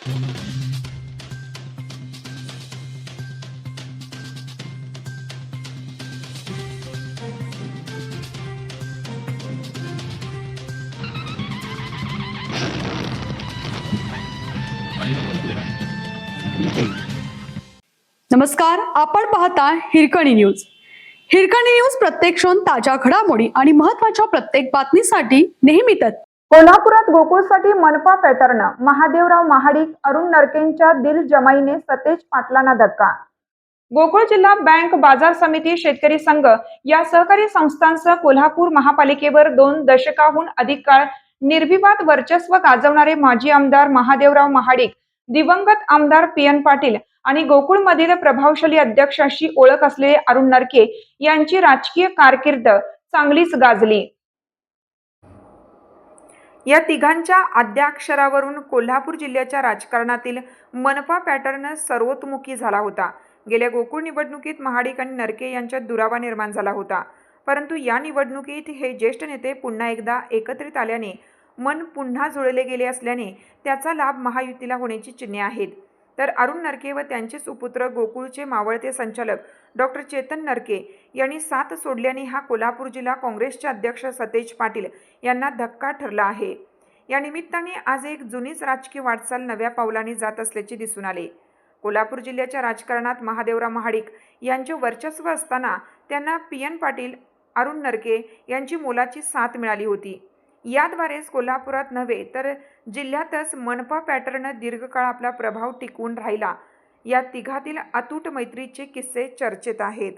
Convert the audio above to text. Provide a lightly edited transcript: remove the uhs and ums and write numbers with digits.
नमस्कार, आपण पाहता हिरकणी न्यूज. हिरकणी न्यूज प्रत्येक क्षण ताज्या घडामोडी आणि महत्त्वाच्या प्रत्येक बातमीसाठी नेहमीच. कोल्हापुरात गोकुळसाठी मनपा पॅटर्न, महादेवराव महाडिक, अरुण नरकेंच्या दिलजमाईने सतेज पाटलांना धक्का. गोकुळ जिल्हा बँक, बाजार समिती, शेतकरी संघ या सहकारी संस्थांसह कोल्हापूर महापालिकेवर 2 दशकाहून अधिक काळ निर्विवाद वर्चस्व गाजवणारे माजी आमदार महादेवराव महाडिक, दिवंगत आमदार PN पाटील आणि गोकुळमधील प्रभावशाली अध्यक्ष अशी ओळख असलेले अरुण नरके यांची राजकीय कारकीर्द चांगलीच गाजली. या तिघांच्या आद्याक्षरावरून कोल्हापूर जिल्ह्याच्या राजकारणातील मनपा पॅटर्न सर्वतोमुखी झाला होता. गेल्या गोकुळ निवडणुकीत महाडिक आणि नरके यांच्यात दुरावा निर्माण झाला होता. परंतु या निवडणुकीत हे ज्येष्ठ नेते पुन्हा एकदा एकत्रित आल्याने मन पुन्हा जुळले गेले असल्याने त्याचा लाभ महायुतीला होण्याची चिन्हे आहेत. तर अरुण नरके व त्यांचे सुपुत्र गोकुळचे मावळते संचालक डॉक्टर चेतन नरके यांनी साथ सोडल्याने हा कोल्हापूर जिल्हा काँग्रेसचे अध्यक्ष सतेज पाटील यांना धक्का ठरला आहे. या निमित्ताने आज एक जुनीच राजकीय वाटचाल नव्या पावलाने जात असल्याचे दिसून आले. कोल्हापूर जिल्ह्याच्या राजकारणात महादेवराव महाडिक यांचे वर्चस्व असताना त्यांना PN पाटील, अरुण नरके यांची मोलाची साथ मिळाली होती. याद्वारेच कोल्हापुरात नव्हे तर जिल्ह्यातच मनपा पॅटर्न दीर्घकाळ आपला प्रभाव टिकवून राहिला. या तिघातील अतूट मैत्रीचे किस्से चर्चेत आहेत.